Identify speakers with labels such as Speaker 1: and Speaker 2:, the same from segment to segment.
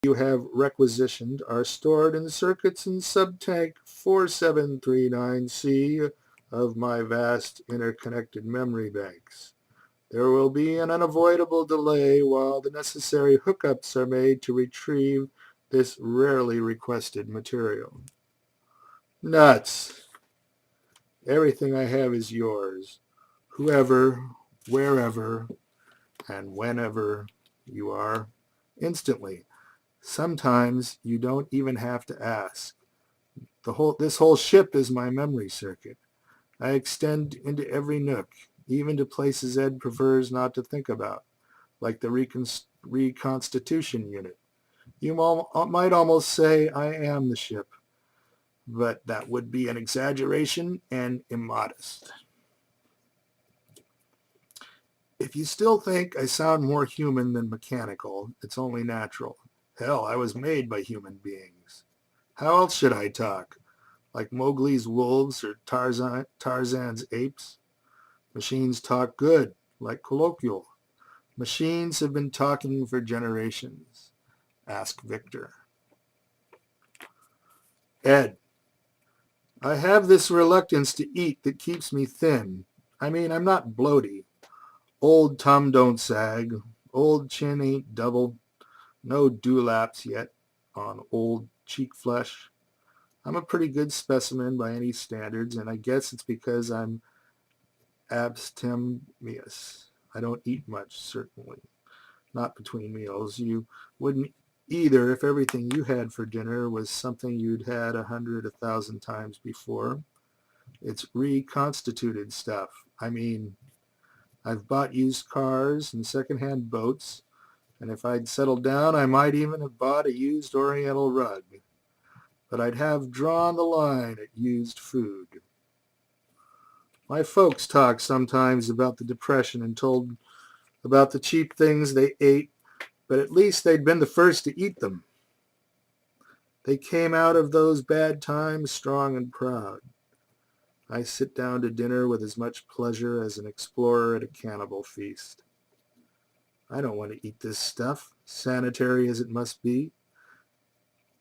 Speaker 1: you have requisitioned are stored in the circuits in subtank 4739C of my vast interconnected memory banks. There will be an unavoidable delay while the necessary hookups are made to retrieve this rarely requested material. Nuts! Everything I have is yours, whoever, wherever, and whenever you are, instantly. Sometimes you don't even have to ask. This whole ship is my memory circuit. I extend into every nook, even to places Ed prefers not to think about, like the reconstitution unit. You might almost say I am the ship, but that would be an exaggeration and immodest. If you still think I sound more human than mechanical, it's only natural. Hell, I was made by human beings. How else should I talk? Like Mowgli's wolves or Tarzan's apes? Machines talk good, like colloquial. Machines have been talking for generations. Ask Victor. Ed, I have this reluctance to eat that keeps me thin. I mean, I'm not bloaty. Old tum don't sag. Old chin ain't double. No dewlaps yet on old cheek flesh. I'm a pretty good specimen by any standards, and I guess it's because I'm abstemious. I don't eat much, certainly. Not between meals. You wouldn't either if everything you had for dinner was something you'd had 100, 1,000 times before. It's reconstituted stuff. I mean, I've bought used cars and secondhand boats, and if I'd settled down, I might even have bought a used Oriental rug. But I'd have drawn the line at used food. My folks talk sometimes about the Depression and told about the cheap things they ate, but at least they'd been the first to eat them. They came out of those bad times strong and proud. I sit down to dinner with as much pleasure as an explorer at a cannibal feast. I don't want to eat this stuff, sanitary as it must be,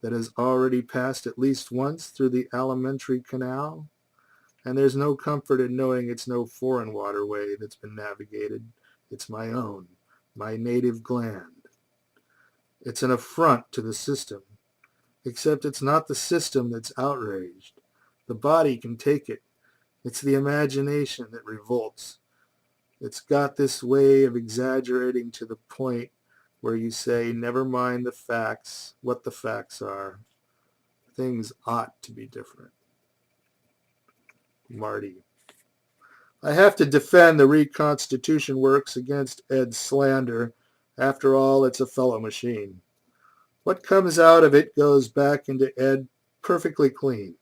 Speaker 1: that has already passed at least once through the alimentary canal, and there's no comfort in knowing it's no foreign waterway that's been navigated. It's my own, my native gland. It's an affront to the system, except it's not the system that's outraged. The body can take it. It's the imagination that revolts. It's got this way of exaggerating to the point where you say, never mind the facts, what the facts are. Things ought to be different. Marty. I have to defend the reconstitution works against Ed's slander. After all, it's a fellow machine. What comes out of it goes back into Ed perfectly clean.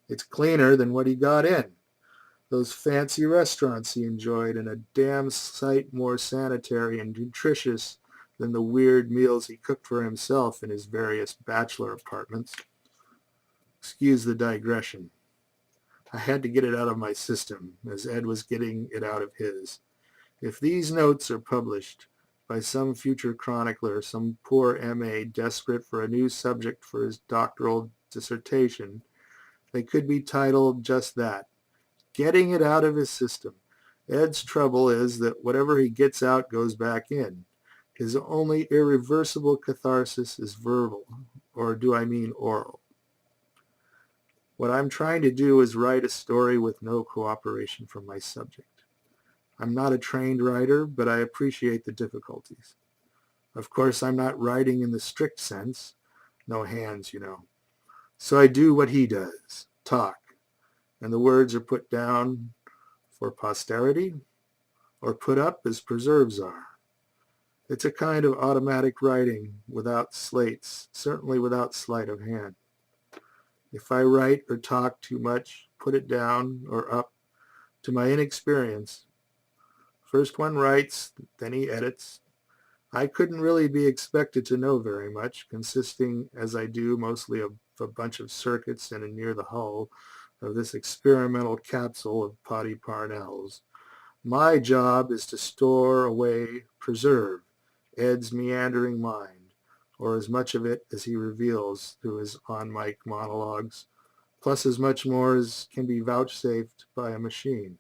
Speaker 1: It's cleaner than what he got in. Those fancy restaurants he enjoyed, and a damn sight more sanitary and nutritious than the weird meals he cooked for himself in his various bachelor apartments. Excuse the digression. I had to get it out of my system, as Ed was getting it out of his. If these notes are published by some future chronicler, some poor M.A. desperate for a new subject for his doctoral dissertation, they could be titled just that, Getting It Out of His System. Ed's trouble is that whatever he gets out goes back in. His only irreversible catharsis is verbal, or do I mean oral? What I'm trying to do is write a story with no cooperation from my subject. I'm not a trained writer, but I appreciate the difficulties. Of course, I'm not writing in the strict sense. No hands, you know. So I do what he does, talk, and the words are put down for posterity or put up as preserves are. It's a kind of automatic writing without slates, certainly without sleight of hand. If I write or talk too much, put it down or up to my inexperience. First one writes, then he edits. I couldn't really be expected to know very much, consisting, as I do, mostly of a bunch of circuits in and near the hull of this experimental capsule of potty Parnells. My job is to store away, preserve Ed's meandering mind, or as much of it as he reveals through his on-mic monologues, plus as much more as can be vouchsafed by a machine.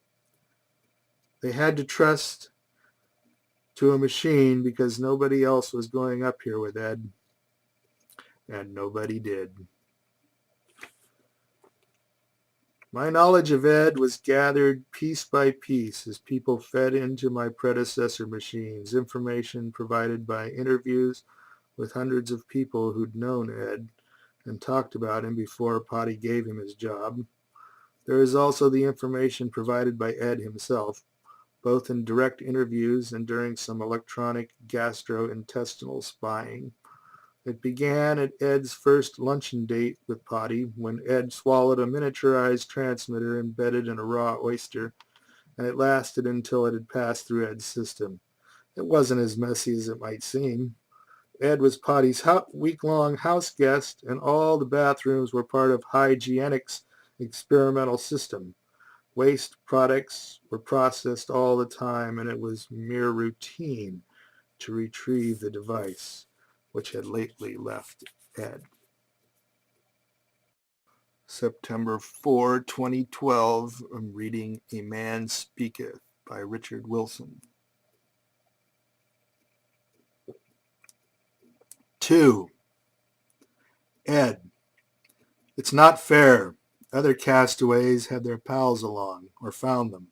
Speaker 1: They had to trust to a machine because nobody else was going up here with Ed, and nobody did. My knowledge of Ed was gathered piece by piece as people fed into my predecessor machines, information provided by interviews with hundreds of people who'd known Ed and talked about him before Potty gave him his job. There is also the information provided by Ed himself, both in direct interviews and during some electronic gastrointestinal spying. It began at Ed's first luncheon date with Potty, when Ed swallowed a miniaturized transmitter embedded in a raw oyster, and it lasted until it had passed through Ed's system. It wasn't as messy as it might seem. Ed was Potty's week-long house guest, and all the bathrooms were part of Hygienics' experimental system. Waste products were processed all the time, and it was mere routine to retrieve the device, which had lately left Ed. September 4, 2012, I'm reading A Man Spekith by Richard Wilson. 2. Ed. It's not fair. Other castaways had their pals along, or found them.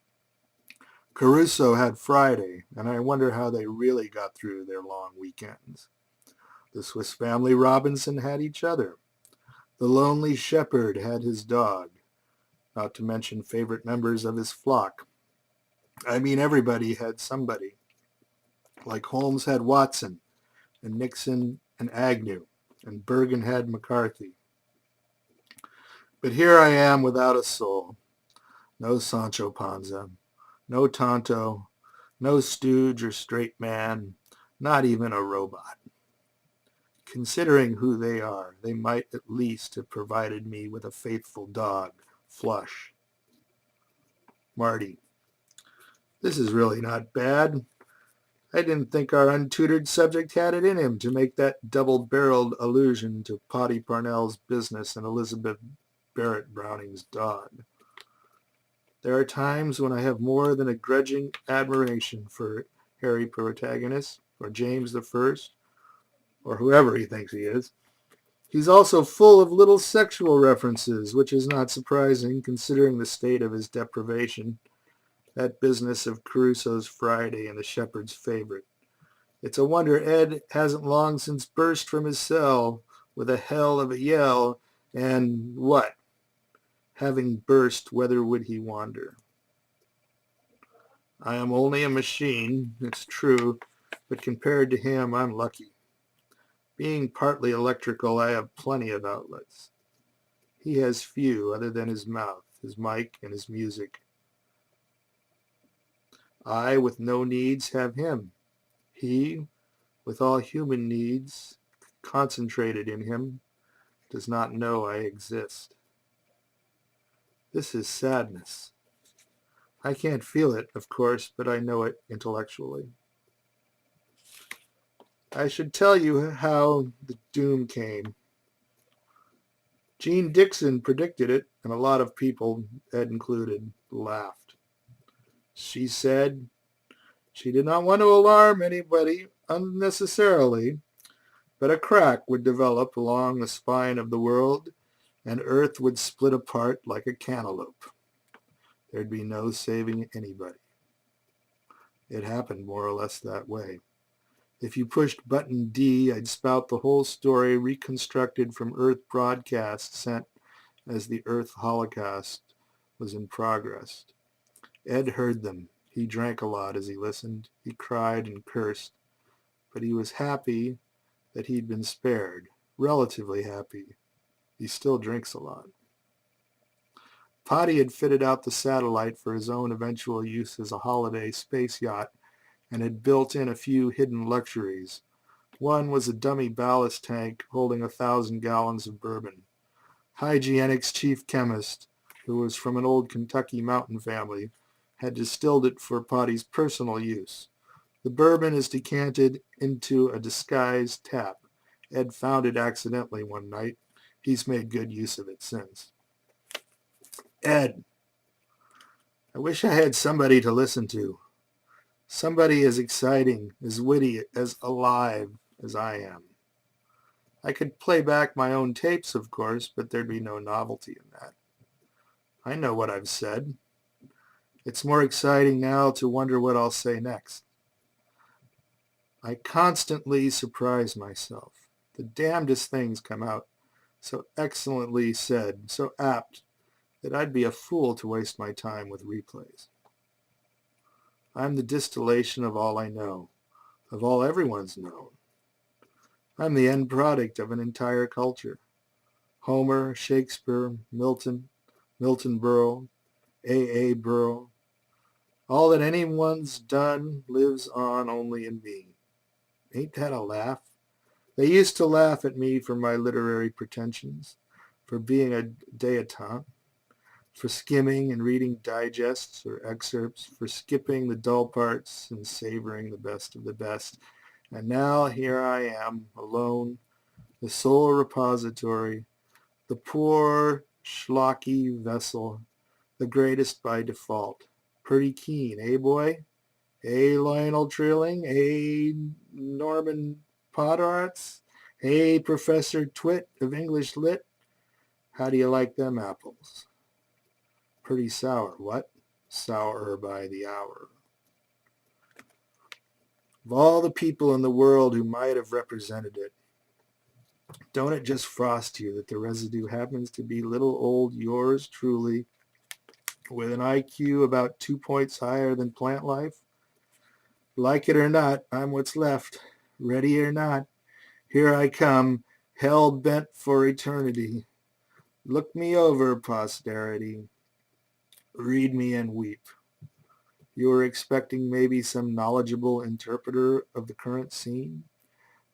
Speaker 1: Caruso had Friday, and I wonder how they really got through their long weekends. The Swiss Family Robinson had each other. The lonely shepherd had his dog, not to mention favorite members of his flock. I mean, everybody had somebody. Like Holmes had Watson, and Nixon and Agnew, and Bergen had McCarthy. But here I am without a soul. No Sancho Panza, no Tonto, no stooge or straight man, not even a robot. Considering who they are, they might at least have provided me with a faithful dog, Flush. Marty. This is really not bad. I didn't think our untutored subject had it in him to make that double-barreled allusion to Potty Parnell's business and Elizabeth Barrett Browning's dog. There are times when I have more than a grudging admiration for Harry protagonist, or James the First, or whoever he thinks he is. He's also full of little sexual references, which is not surprising considering the state of his deprivation. That business of Caruso's Friday and the shepherd's favorite. It's a wonder Ed hasn't long since burst from his cell with a hell of a yell and what? Having burst, whither would he wander? I am only a machine, it's true, but compared to him, I'm lucky. Being partly electrical, I have plenty of outlets. He has few other than his mouth, his mic, and his music. I, with no needs, have him. He, with all human needs concentrated in him, does not know I exist. This is sadness. I can't feel it, of course, but I know it intellectually. I should tell you how the doom came. Jean Dixon predicted it, and a lot of people, Ed included, laughed. She said she did not want to alarm anybody unnecessarily, but a crack would develop along the spine of the world, and Earth would split apart like a cantaloupe. There'd be no saving anybody. It happened more or less that way. If you pushed button D, I'd spout the whole story reconstructed from Earth broadcasts sent as the Earth Holocaust was in progress. Ed heard them. He drank a lot as he listened. He cried and cursed. But he was happy that he'd been spared. Relatively happy. He still drinks a lot. Potty had fitted out the satellite for his own eventual use as a holiday space yacht and had built in a few hidden luxuries. One was a dummy ballast tank holding 1,000 gallons of bourbon. Hygienics' chief chemist, who was from an old Kentucky mountain family, had distilled it for Potty's personal use. The bourbon is decanted into a disguised tap, Ed found it accidentally one night. He's made good use of it since. Ed, I wish I had somebody to listen to. Somebody as exciting, as witty, as alive as I am. I could play back my own tapes, of course, but there'd be no novelty in that. I know what I've said. It's more exciting now to wonder what I'll say next. I constantly surprise myself. The damnedest things come out, so excellently said, so apt, that I'd be a fool to waste my time with replays. I'm the distillation of all I know, of all everyone's known. I'm the end product of an entire culture. Homer, Shakespeare, Milton, Milton Berle, A. Burrow. All that anyone's done lives on only in me. Ain't that a laugh? They used to laugh at me for my literary pretensions, for being a dilettante, for skimming and reading digests or excerpts, for skipping the dull parts and savoring the best of the best. And now here I am, alone, the sole repository, the poor schlocky vessel, the greatest by default. Pretty keen, eh, boy? Lionel Trilling? Norman Poddarts? Professor Twit of English Lit? How do you like them apples? Pretty sour, what? Sourer by the hour. Of all the people in the world who might have represented it, don't it just frost you that the residue happens to be little old yours truly, with an IQ about 2 points higher than plant life? Like it or not, I'm what's left. Ready or not, here I come, hell-bent for eternity. Look me over, posterity. Read me and weep. You were expecting maybe some knowledgeable interpreter of the current scene?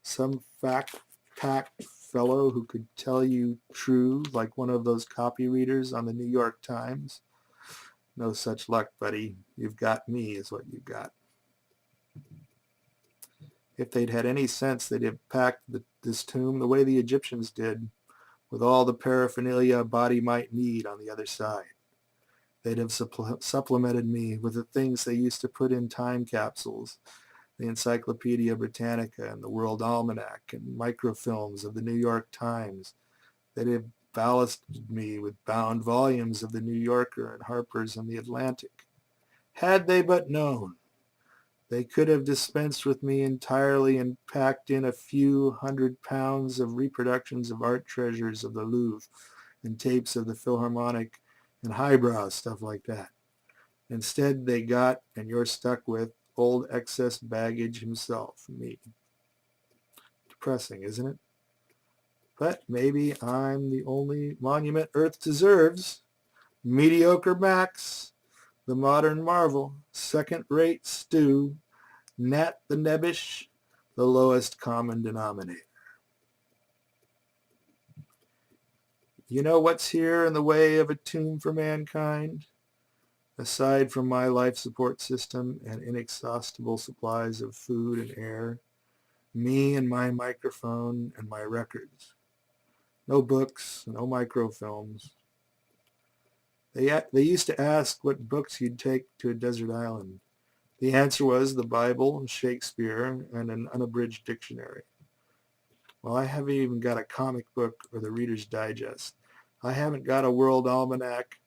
Speaker 1: Some fact-packed fellow who could tell you true, like one of those copy readers on the New York Times? No such luck, buddy. You've got me is what you got. If they'd had any sense, they'd have packed this tomb the way the Egyptians did, with all the paraphernalia a body might need on the other side. They'd have supplemented me with the things they used to put in time capsules, the Encyclopedia Britannica and the World Almanac and microfilms of the New York Times. They'd have ballasted me with bound volumes of the New Yorker and Harper's and the Atlantic. Had they but known, they could have dispensed with me entirely and packed in a few 100 pounds of reproductions of art treasures of the Louvre and tapes of the Philharmonic and highbrow stuff like that. Instead, they got, and you're stuck with, old excess baggage himself, me. Depressing, isn't it? But maybe I'm the only monument Earth deserves. Mediocre Max, the modern marvel, second-rate stew, Nat the nebbish, the lowest common denominator. You know what's here in the way of a tomb for mankind? Aside from my life support system and inexhaustible supplies of food and air, me and my microphone and my records. No books, no microfilms. They used to ask what books you'd take to a desert island. The answer was the Bible, Shakespeare, and an unabridged dictionary. Well, I haven't even got a comic book or the Reader's Digest. I haven't got a World Almanac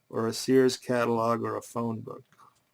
Speaker 1: or a Sears catalog or a phone book.